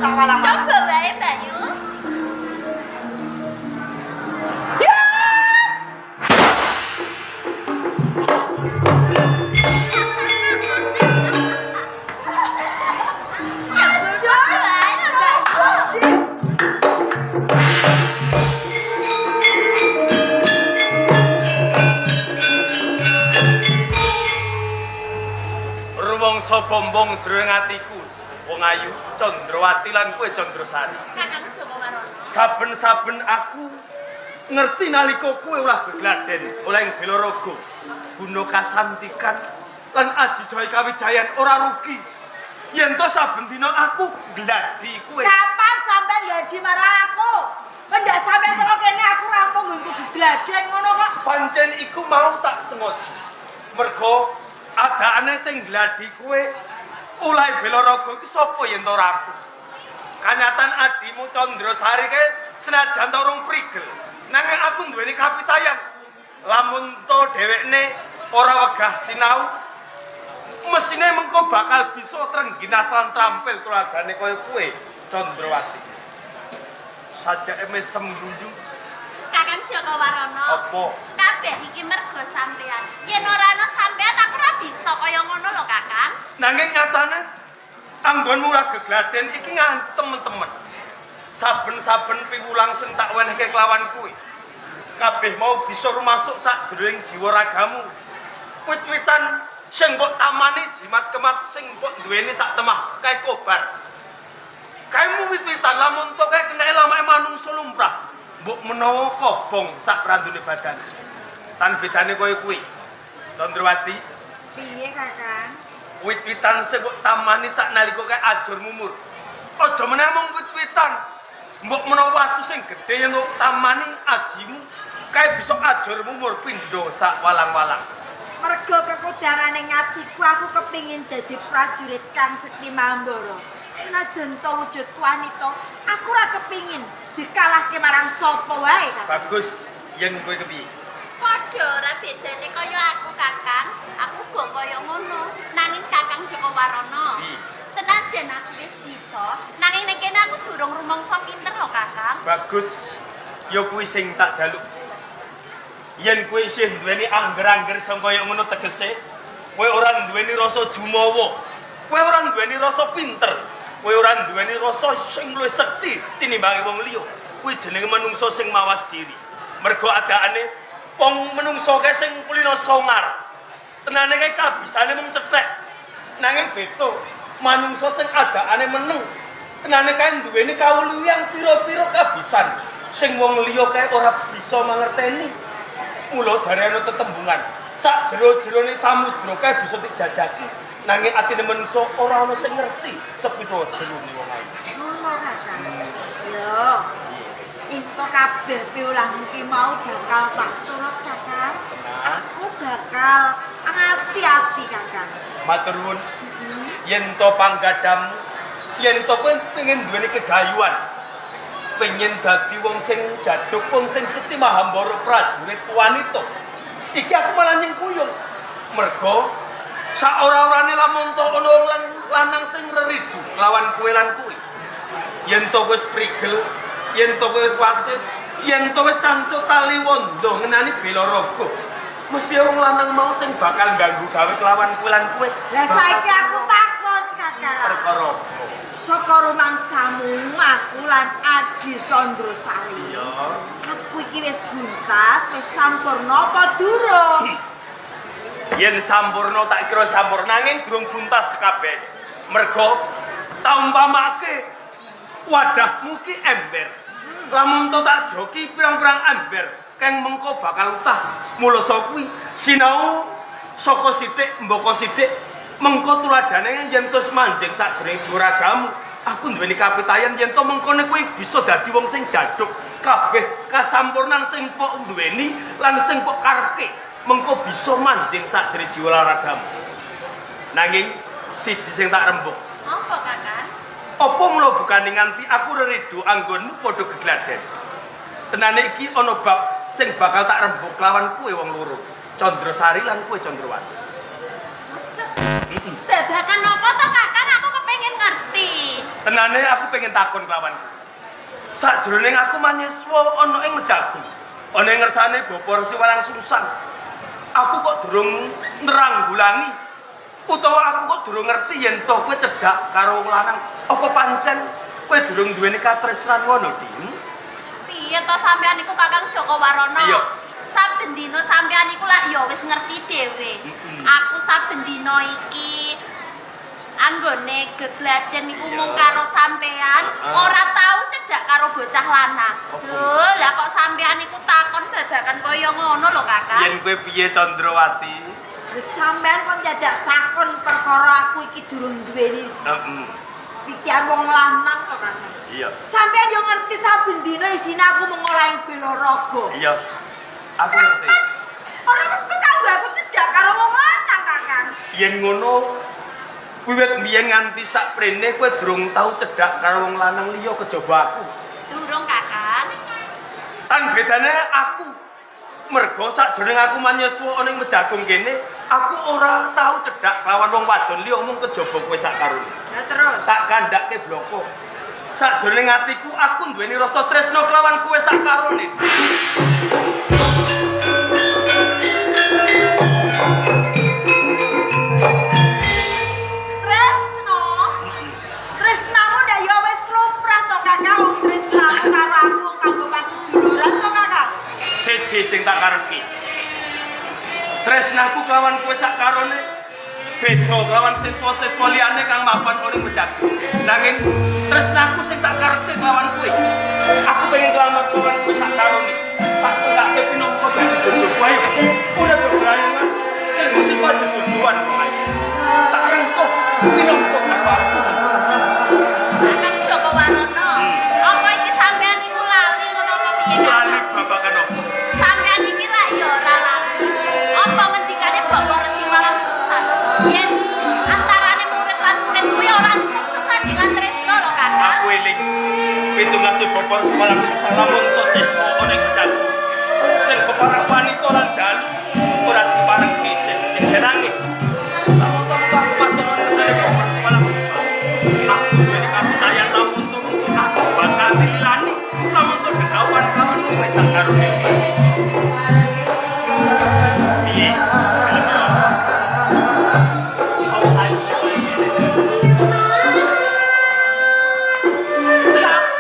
sawalang-walang. Coba wae, Mbak Yu. Rumangsa bombong jroning atiku, wong ayu Candrawati lan kowe Candrasari. Kakang Joko Warono. Saben-saben aku ngerti nalika kowe ulah begladen oleh bela raga, guna kasantikan lan aji jaya kawijayan ora rugi. Yen to saben dina aku gladi kowe. Kapan sampean gladi marang aku? Mendak sampean teko kene aku rampung nggo digladen ngono kok. Pancen iku mau tak sengaja. Mergo adane sing gladi kowe oleh bela raga iki sapa yen to ora aku. Kanyatan adimu Candrasari kae senajan to rong prigel, nanging aku duweni kapitayan. Lamun to dhewekne ora wegah sinau, mesine mengko bakal bisa trengginas lan trampil keluargane kaya kowe, Candrawati. Sajake mes sembuyu. Kakang Joko Warono. Apa? Kabeh iki mergo sampean. Yen ora ana sampean aku ora bisa kaya ngono lho, Kakang. Nanging nyatane anggonmu ora gegladen iki nganti temen-temen. Saben-saben piwulang sing tak wenehke kelawan kuwi. Kabeh mau bisa rumasuk sak jroning jiwa ragamu. Wit-witan sing mbok tamani jimat-kemat sing mbok duweni sak temah kae kobar. Kaemu wit-witan lamun to kae kena lamake manungsa lumrah. Mbok menawa kobong sak randune badan. Tan bedane koyo kuwi. Candrawati, Piye, Kakang? wit-witan sing mbok tamani sak nalika kae ajur mumur. Aja meneh mung wit-witan. Mbok menawa watu sing gedhe yen tamani ajimu kae bisa ajur mumur pindho sak walang-walang. Mergo kekodangane ngatiku aku kepingin dadi prajurit Kang Sekti Mambara. Senajan to wujudku wanita, aku ora kepingin dikalahke marang sapa wae, Kakang. Bagus, yen kowe kepiye? Padha ora bedane kaya aku, Kakang. Aku kok kaya ngono. Nanging Kakang Joko Warono. Piye? Senajan aku wis bisa, nanging nek kene aku durung rumangsa pinter lho, Kakang. Bagus. Ya kuwi sing tak jaluk. Yen kowe isih duweni angger-angger sing kaya ngono tegese, kowe ora duweni rasa jumawa. Kowe ora duweni rasa pinter. Kowe ora duweni rasa sing luwih sekti tinimbang wong liya. Kuwi jenenge manungsa sing mawas diri. Mergo adakane wong manungsa kae sing kulina songar. Tenane kae kabisane mung cethek. Nanging beda manungsa sing adakane meneng. Tenane kae duweni kawuluyan pira-pira kabisan sing wong liya kae ora bisa mangerteni. Mula jare ana tetembungan, sak jero-jerone samudra kae bisa dijajaki, nanging atine manungsa ora ana sing ngerti sepira jerone wong ae. Ngono, Kakang. Lho. Info kabeh piwulang iki mau bakal tak turut, Kakang. Nah, Aku bakal hati-hati, Kakang. matur nuwun. Yen to panggadhamu, yen to kowe pengen duweni kegayuan, pengen dadi wong sing jaduk, wong sing seti mahambara prajurit wanita. Iki aku malah nyengkuyung. Mergo sak ora-orane lamun to ana lanang sing reridu lawan kowe lan kuwi. Yen to wis prigel, yen to wis wasis, yen to wis cancuk tali wanda ngenani bela raga, mesti wong lanang mau sing bakal ganggu gawe kelawan kowe lan kowe. Lah saiki aku takon, Kakang. Perkara Saka rumangsamu aku lan Adi Candrasari. iya. Aku iki wis buntas, wis sampurna apa durung? Yen sampurna tak kira sampurna nanging durung buntas kabeh. Mergo tak umpamake wadahmu ki ember. Lamun to tak joki pirang-pirang ember, keng mengko bakal utah. Mula saka kuwi sinau saka sithik mbaka sithik mengko tuladane yen tos manjing sakjroning jiwaragamu. Aku duweni kapitayan yen to mengkone kowe bisa dadi wong sing jaduk kabeh kasampurnan sing pok duweni lan sing pok karepke mengko bisa manjing sakjroning jiwaragamu. Nanging siji sing tak rembug. Apa, Kakang? Apa mula bukane nganti aku reridu anggonmu padha gegladen. Tenane iki ana bab sing bakal tak rembug lawan kowe wong loro, Candrasari lan kowe Candrawati. Babakan apa to, Kakang? Aku kepengin ngerti. Tenane aku pengen takon kelawan. Sakjroning aku manyeswa ana ing Mejagung. Ana ing ngersane Bapa Resi Walang Sungsang. Aku kok durung neranggulangi utawa aku kok durung ngerti yen to kowe cedhak karo wong lanang. Apa pancen kowe durung duweni katresnan ngono, Din? Piye to sampean iku Kakang Joko Warono? Iya. Saben dina sampean iku lak ya wis ngerti dhewe. Aku saben dina iki anggone gegladen iku mung karo sampean, ora tau cedhak karo bocah lanang. Lho, lah kok sampean iku takon dadakan kaya ngono lho, Kakang. Yen kowe piye Candrawati? Wis sampean kok dadak takon perkara aku iki durung duweni pikiran wong lanang to, Kang. Iya. Sampean yo ngerti saben dina isine aku mengolahi bela raga. Iya. Aku ngerti. Ora kok kanggo aku cedhak karo wong lanang, Kakang. Yen ngono wiwit mbiyen nganti sakprene kowe durung tau cedhak karo wong lanang liya kejaba aku. Durung, Kakang. Tan bedane aku mergo sakjroning aku manyeswa ana ing Mejagung kene, aku ora tau cedhak lawan wong wadon liya mung kejaba kowe sak karone. Ya terus. Sak kandhake bloko. Sakjroning atiku aku duweni rasa tresna kelawan kowe sak karone. Tresnamu ndak ya wis lumrah to, Kakang. Wong tresnamu karo aku kanggo paseduluran to, Kakang. Siji sing tak karepi. Tresnaku kelawan kowe sak karone beda kelawan siswa-siswa liyane kang mapan ora Mejagung. Nanging tresnaku sing tak karepe kelawan kowe. Aku pengen kelamat kelawan kowe sak karone. Tak sengake pinangka dadi bojoku ayo. Ora bebrayangan sing sesuk jodohan kok ayo. Tak rengkuh pinangka karo aku. Kakang Joko Warono. Apa iki sampean iku lali ngono apa piye? Lali babakan apa? Sampean iki lak ya ora lali. Apa ngendikane Bapak Resi Walang Sungsang? Yen antarane murid lan murid kuwi ora entuk sesandingan tresna lho, Kakang. Aku eling pitungase Bapak Resi Walang Sungsang lamun to siswa ana ing Mejagung. Sing kepareng wanita lan jalu ora dipareng sing jenenge. Lamun to aku matur nuwun Bapak Resi Walang Sungsang. Aku duweni kapitayan lamun to aku bakal dilani lamun to dikawan-kawan kowe sak karone. Piye?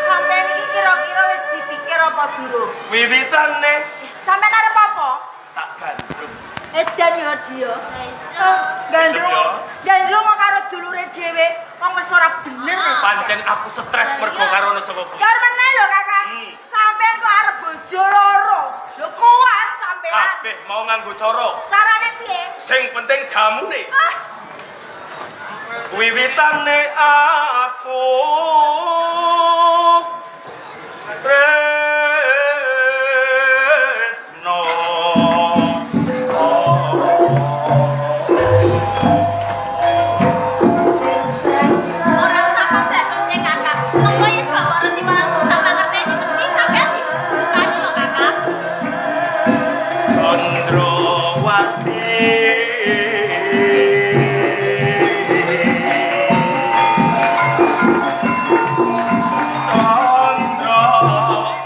Sampean iki kira-kira wis dipikir apa durung? Wiwitane Sampean arep apa? tak gandrung. Edan yo dia. Iso. Gandrung kok karo dulure dhewe, wong wis ora bener wis. Pancen aku stres mergo karo sapa kuwi. Kar meneh lho, Kakang. Sampean kok arep bojo loro. Lho kuat sampean. Kabeh mau nganggo cara. Carane piye? Sing penting jamune. Ah, Wiwitane aku tresno. Ora usah pembacotke, Kakang. Mengko yen Bapak Resi Walang Sungsang mangerteni mesti sampean dibukani lho, Kakang. Candrawati. Candrawati.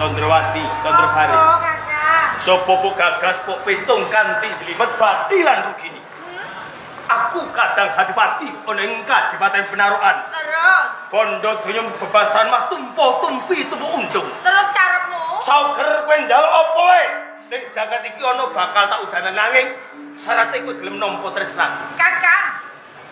Condrowati, Condrosari. Oh, Kakak. Coba po gagas po pitung kanthi jelimet bati lan rugini. Aku kadang hadipati ana ing kadipaten Penarukan. Terus. Bondo donya bebasan mah tumpi tumpuk undung. Terus karepmu? Sauger kowe njaluk apa wae? Ning jagat iki ana bakal tak udanan nanging syarat kowe gelem nampa tresnan. Kakak,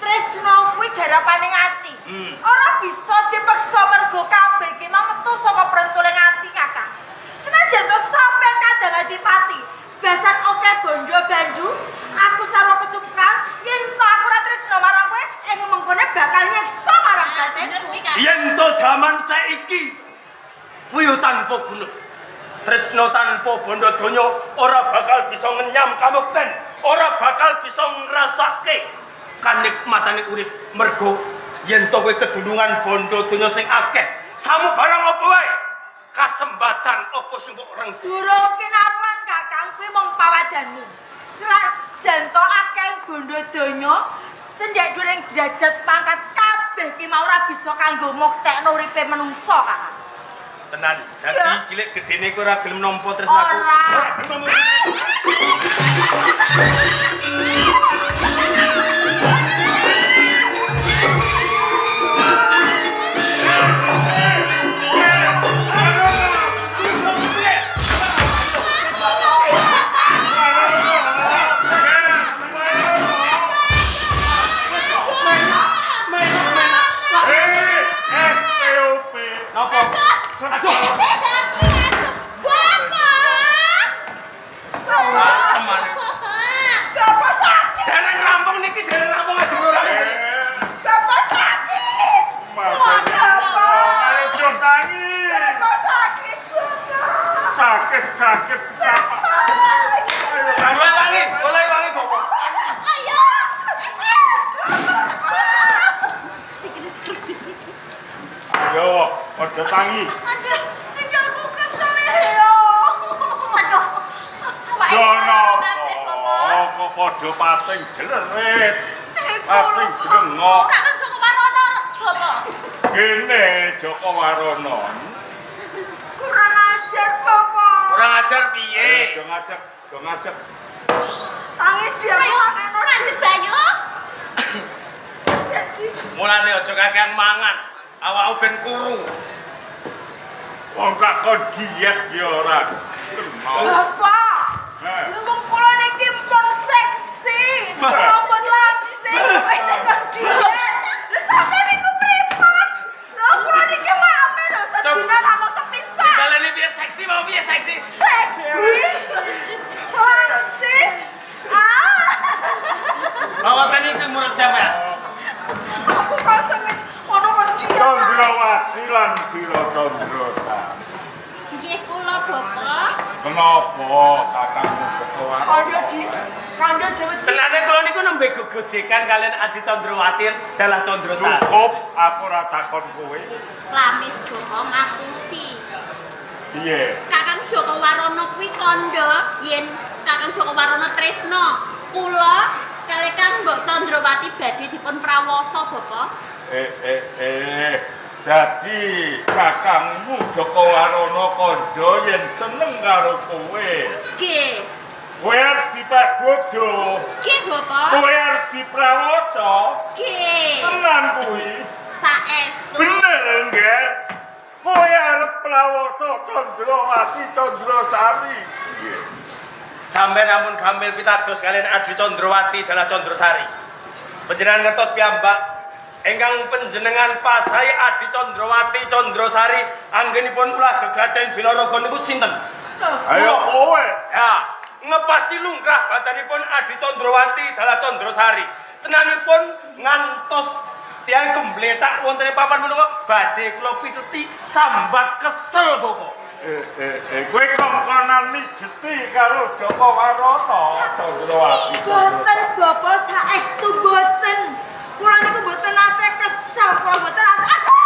tresno kuwi garapaning ati. Ora bisa dipaksa mergo kabeh iki mau metu saka prentuling ati, Kakak. Senajan to sampean kadang adipati, besan oke bondo bandu, aku sarwa kecukupan, yen to aku ora tresno marang kowe, ing mengkone bakal nyeksa marang batinku. Yen to jaman saiki kuwi tanpa guna. Tresno tanpa bondo donya ora bakal bisa ngenyam kamukten, ora bakal bisa ngrasake kanikmatane urip mergo yen to kowe kedulungan bondo donya sing akeh, samu barang apa wae kasembatan apa sing mbok reng. Durung kinaruan Kakang kuwi mung pawadanmu. Senajan to akeh bondo donya, cendhek dhuwuring derajat pangkat kabeh ki mau ora bisa kanggo muktekno uripe menungso, Kakang. Tenan, dadi Ya. cilik gedene kowe ora gelem nampa tresnaku. Ora. Gelem nampa. Bapak sakit! Dereng rampung niki, dereng rampung aja ora. Bapak sakit! Bapak! Bapak sakit, Bapak! Sakit. Boleh wangi, Bapak. Ayo. Ayo, padha tangi. Aduh, Sikilku kesel yo! aduh. Jono kok padha pating jlerit. Pating drengok. Kakang Joko Warono, Bapak. Kene Joko Warono. Kurang ajar, Bapak! Kurang ajar piye? Do ngajak. Tangi dia Ayo, mangan lanjut Bayu. Mulane aja kakean mangan, awakmu ben kuru. Wong takon diet ya ora kena. Bapak! Heh. Wong kula niki pun seksi, kula pun langsing, wis kok diet. Lah sampeyan niku pripun? Lah kula niki mame lho sedina namung sepisan. Dalane piye seksi mau piye seksi? Seksi. Langsing. Awakane iki murid sampean. Aku kosong ono kok diet. Condrowati lan Wiracandra. Nggih kula, Bapak. Kenapa kakangmu Joko Warono? Kandha Jawa Timur. Tenane kula niku nembe gegojekan kalian Adi Condrowati dalah Condrosari. Cukup aku ora takon kowe. Lamis Joko ngapusi. Piye? Kakang Joko Warono kuwi kandha yen Kakang Joko Warono tresno. Kula kalih Kang Mbok Condrowati badhe dipun prawasa, Bapak. Dadi kakangmu Joko Warono kandha yen seneng karo kowe. Nggih. Kowe arep dipek bojo. Nggih, Bapak. Kowe arep diprawasa. Nggih. Tenan kuwi. Saestu. Bener nggih? Kowe arep prawasa Condrowati Condrosari. Nggih. Sampeyan ampun gamil pitados kalian Adi Condrowati dalah Condrosari. Panjenengan ngertos piyambak ingkang panjenengan pasai Adi Condrowati Condrosari anggenipun ulah gegladen Bilaraga niku sinten? Ayo kowe. Ya, ngepasi lungkrah badanipun Adi Condrowati dalah Condrosari. Tenanipun ngantos tiyang gembletak wonten ing papan menika badhe kula pituti sambat kesel Bapak. Kowe kongkonan mijeti karo Joko Warono Condrowati. Boten Bapak saestu boten. Kula niku boten nate kesel, kula boten nate aduh.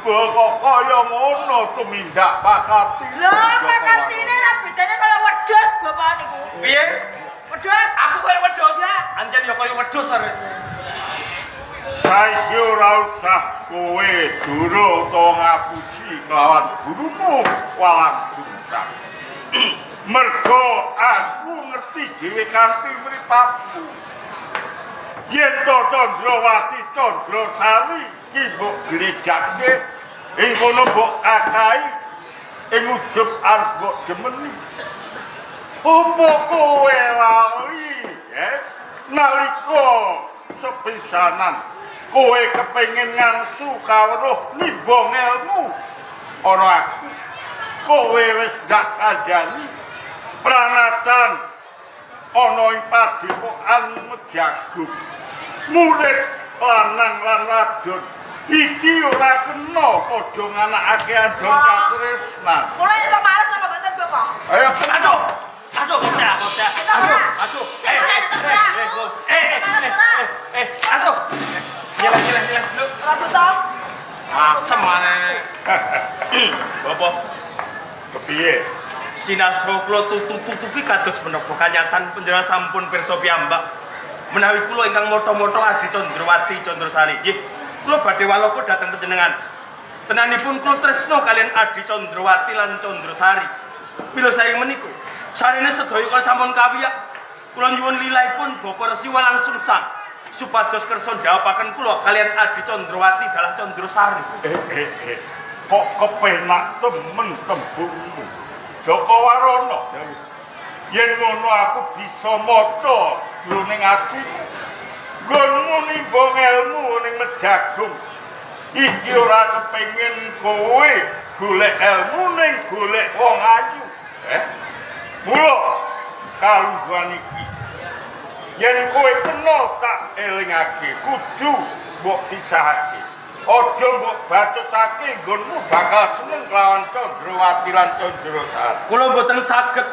niba kok kaya ngono tumindak pakati. Lho, pakatine ra bedane kaya wedhus bapak niku. Piye? Wedhus. Aku kaya wedhus. Ya. Anjen ya kaya wedhus are. Saiki ora usah kowe duro to ngapusi kelawan gurumu Walang Sungsang. Mergo aku ngerti dhewe kanthi mripatku. Yen to Candrawati Candrasari ki mbok glegake ing kono mbok akahi ing ujub arep mbok demeni. Apa kowe lali nalika sepisanan kowe kepengin ngangsu kawruh nimbang ilmu ana aku kowe wis dak kandhani pranatan ana ing padepokan Mejagung murid lanang lan wadon iki ora kena padha nganakake andhon katresnan. Kula entuk males apa mboten, Bapak? Ayo Aduh, bos ya. Aduh. Aduh. Nyala dulu. Ora butuh. Asem maneh. Bapak, kepiye? sinaswa kula tutupi kados menapa kanyatan panjenengan sampun pirsa piyambak. Menawi kula ingkang motho-motho Adi Candrawati Candrasari, nggih, kula badhe waloku dhateng panjenengan. Tenanipun kula tresna kalian Adi Candrawati lan Candrasari. Mila saking menika sarene sedaya kula sampun kawiyak. Kula nyuwun lilahipun Bapa Resi Walang Sungsang supados kersa ndhawapaken kula kalian Adi Candrawati dalah Candrasari. Kok kepenak temen tembungmu Joko Warono. Yen ngono aku bisa maca jroning atiku. Nggonmu nimbang ilmu ning Mejagung. Iki ora kepengin kowe golek ilmu ning golek wong ayu. Mula kalungguhan iki yen kowe kena tak elingake kudu mbok pisahake. Aja mbok bacotake nggonmu bakal seneng kelawan Candrawati lan Candrasari. Kula mboten saged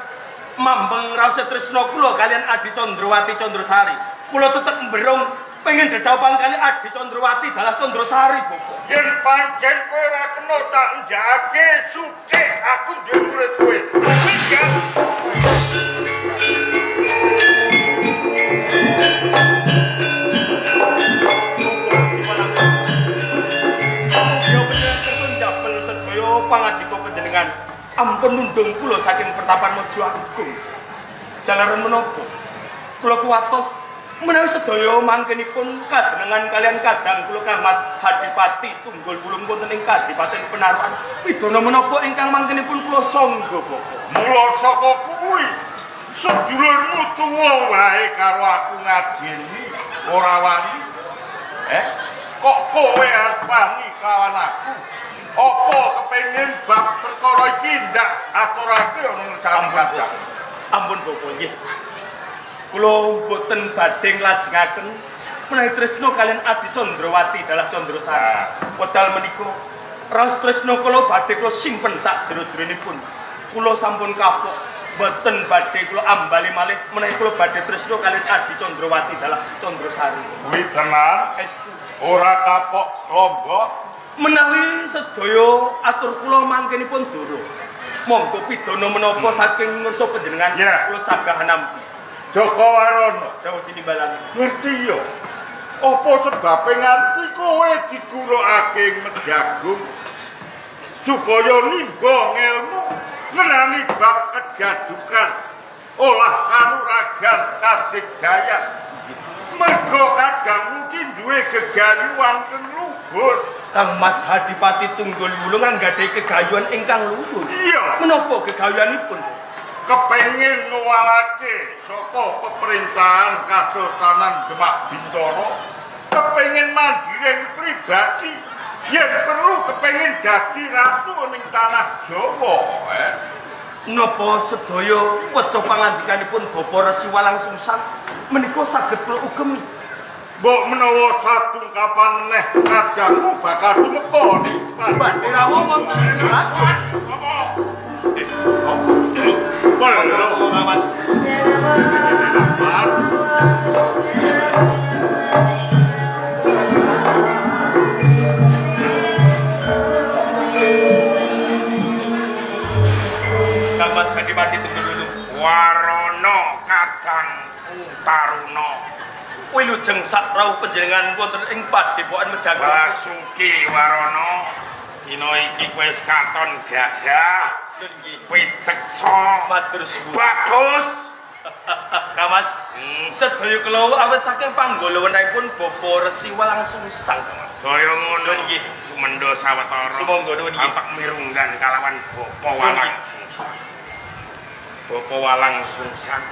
mambeng raos tresna kula kalian Adi Candrawati Candrasari. Kula tetep mberung pengen dedhapan kali Adi Candrawati dalah Candrasari, Bapak. Yen pancen kowe ora kena tak njake sukeh aku duwe murid kowe. Minggat. Pangandika panjenengan ampun nundung kula saking pertapan Mojo Agung. Jalaran menapa kula kuwatos menawi sedaya mangkenipun kadenengan kalian kadang kula Kang Mas Hadipati Tunggul Wulung wonten ing Kadipaten Penaruan. Pidana menapa ingkang mangkenipun kula sangga, Bapak? Mula saka kuwi sedulurmu tuwa wae karo aku ngajeni ora wani. Kok kowe arep wani kawan aku? Apa kepengin bab perkara iki ndak aturake ana nang Ampun Bapak nggih. Kula boten badhe nglajengaken menawi tresna kalian Adi Candrawati dalah Candrasari. Wedal menika raos tresna kula badhe kula simpen sak jero-jeronipun. Kula sampun kapok boten badhe kula ambali malih menawi kula badhe tresna kalian Adi Candrawati dalah Candrasari. Kuwi tenan Estu ora kapok lombok. Menawi sedaya atur kula mangkenipun doro. Monggo pidana menapa saking ngarsa panjenengan kula sagah nampi. Joko Warono, Dawuh tinimbalan. ngerti ya? Apa sebabe nganti kowe digurukake ing Mejagung supaya nimbang ilmu ngenani bab kejadukan olah kanuragan kadigdayan. Mergo kadang mungkin duwe gegayuhan kang luhur. Kang Mas Hadipati Tunggul Wulung nggadhahi kegayuhan ingkang luhur. Iya, Menapa gegayuhanipun? kepengin nuwalake saka pemerintahan Kasultanan Demak Bintoro, kepengin mandiri pribadi, yen perlu kepengin dadi ratu ning tanah Jawa. Napa sedaya weca pangandikanipun Bapa Resi Walang Sungsang menika saged kula ugemi. Mbok menawa sadungkapan neh kadangmu bakal tumeka ning Badhe rawuh wonten ing apa? Belum, Mas. Taruna. Wilujeng sak rawuh panjenengan wonten ing Padepokan Mejago. Basuki Warana. Dina iki kowe wis katon gagah. Piteksa. Matur suwun. Bagus. Kamas, sedaya kula awit saking panggalawenipun Bapa Resi Walang Sungsang, Kamas. Kaya ngono nggih, sumendha sawetara. Sumangga nuwun nggih. Antek mirunggan kalawan Bapa Walang Sungsang. Bapa Walang Sungsang.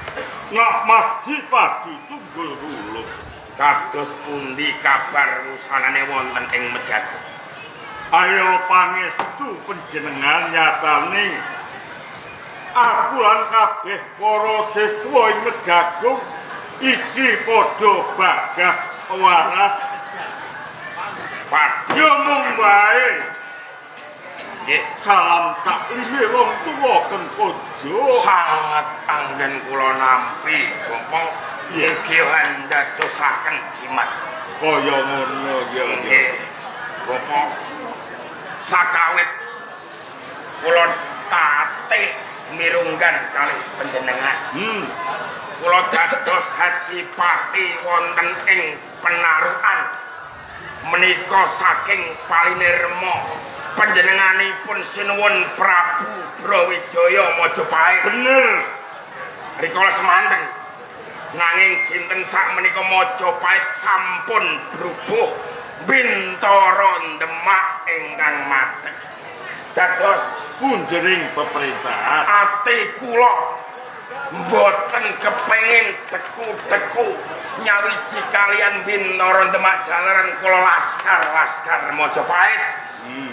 Nak Mas Dipati Tunggul Wulung. Kados pundi kabar wusanane wonten ing Mejago? Ayo pangestu panjenengan nyatane aku lan kabeh para siswa ing Mejago iki padha bagas waras. Padha mung wae. Nggih, salam taklime wong tuwa keng Pojo. Sangat anggen kula nampi, Bapak. Iki dadosaken jimat. Kaya ngono ya nggih. Bapak sakawit kula tatih mirunggan kalih panjenengan. Kula dados Adipati wonten ing Penarukan menika saking Palinirma panjenenganipun sinuwun Prabu Brawijaya Majapahit. Bener. Rikala semanten nanging dinten sak menika Majapahit sampun brubuh Bintara Demak ingkang mateng. Dados punjering pemerintahan ati kula mboten kepengin teku-teku nyawiji kalian Bintara Demak jalaran kula laskar Majapahit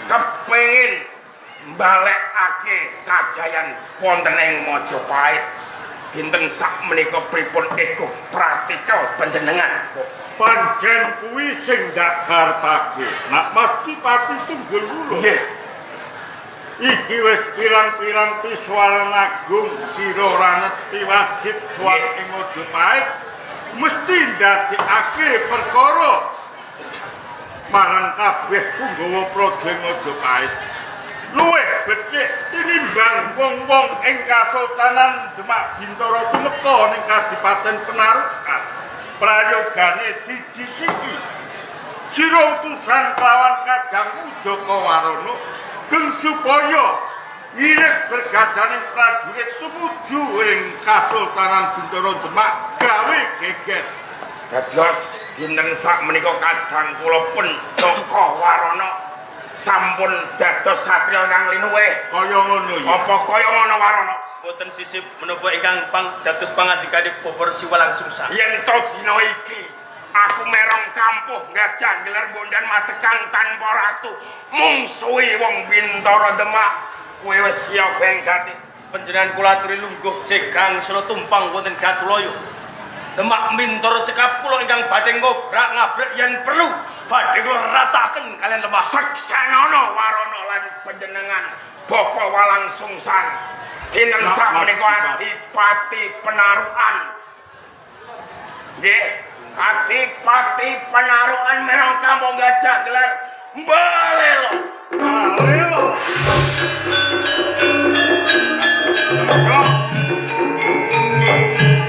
kepengin mbalekake kajayan wonten ing Majapahit dinten sak menika pripun eko praktikal panjenengan pancen kuwi sing dak karepake nak Mas Dipati Tunggul Wulung. Nggih. Iki wis pirang-pirang piswaran agung sira ranet piwajib suwat ing Majapahit mesti ndadekake perkara marang kabeh punggawa praja ing Majapahit luwih becik tinimbang wong-wong ing Kasultanan Demak Bintara tumeka ning Kadipaten Penarukan. Prayogane didisiki sira utusan kelawan Kadang Jaka Warana geng supaya ngirit bergadaning prajurit tumuju ing Kasultanan Bintara Demak gawe geger. Dados dinten sak menika Kadang kula pun Jaka Warana sampun dados satriya kang linuwih. Kaya ngono ya. Apa kaya ngono Warana? Boten sisip menapa ingkang dados pangandikane Bapa Resi Walang Sungsang. Yen to dina iki aku merong kampuh gajah gelar bondan matekan tanpa ratu mungsuhi wong Bintara Demak kowe wis siap bengkati Panjenengan kula aturi lungguh jegang sira tumpang wonten Gatulaya. Demak Bintara cekap kula ingkang badhe ngobrak-ngabrak yen perlu badhe kula rataken kalian lemah. Seksanana Warana lan panjenengan Bapa Walang Sungsang dinten sak menika Adipati Penarukan. Nggih, Adipati Penarukan merong kampung gajah gelar Balelo. Balelo.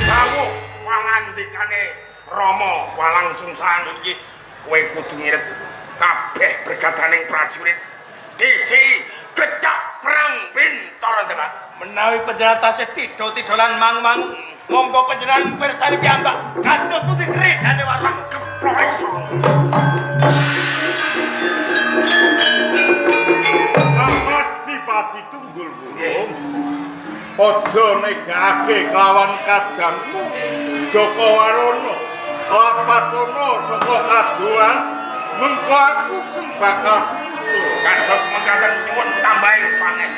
Kamu pangandikane Rama Walang Sungsang iki kowe kudu ngirit kabeh bergadaning prajurit disi gecak perang Bintara Demak. Menawi panjenengan tasih tido-tidolan mangu-mangu monggo panjenengan pirsani piyambak kados putih kredane warang keproiso. Mas Dipati Tunggul Wulung aja negake kawan kadangmu Jaka Warana lapatono saka kaduan mengko aku bakal susul kados mekaten nyuwun tambahi panges.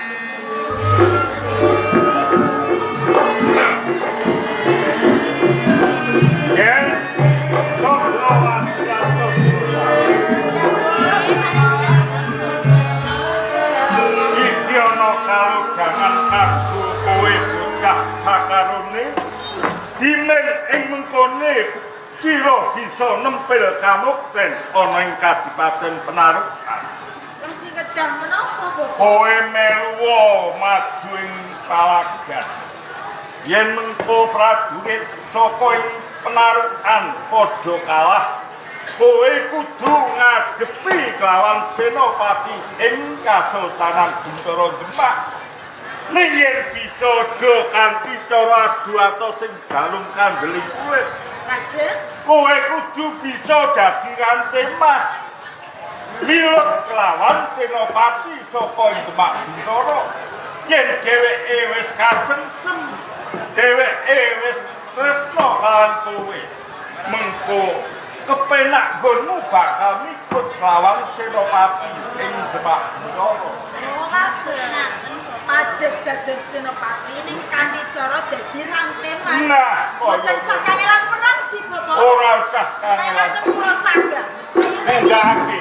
Yen kok lawan jatuh iki ana kalodhangan kanggo kowe bocah sakarone dimen ing mengkone sira bisa nempel kamukten ana ing Kadipaten Penarukan. Lajeng kedah menapa, Bapak? Kowe melu maju ing palagan. Yen mengko prajurit saka ing penarukan padha kalah. Kowe kudu ngadepi kelawan Senopati ing Kasultanan Bintara Demak. Ning yen bisa aja kanthi cara adu atau sing dalem kandheli kuwe. Raden, Kowe kudu bisa dadi ranté mas. Milut kelawan Senopati saka Demak Bintara. Yen dheweke wis kasengsem, dheweke wis tresna kalawan kowe. Mengko kepenak nggonmu bakal ngikut kelawan Senopati ing Demak Bintara. oh ngaten. Padhet dados Senopati ning kanthi cara dadi ranté mas. Nah, Boten sakanelan perang Ji Bapak. ora usah Nek kangelan. ngoten kula saged. Nindakake.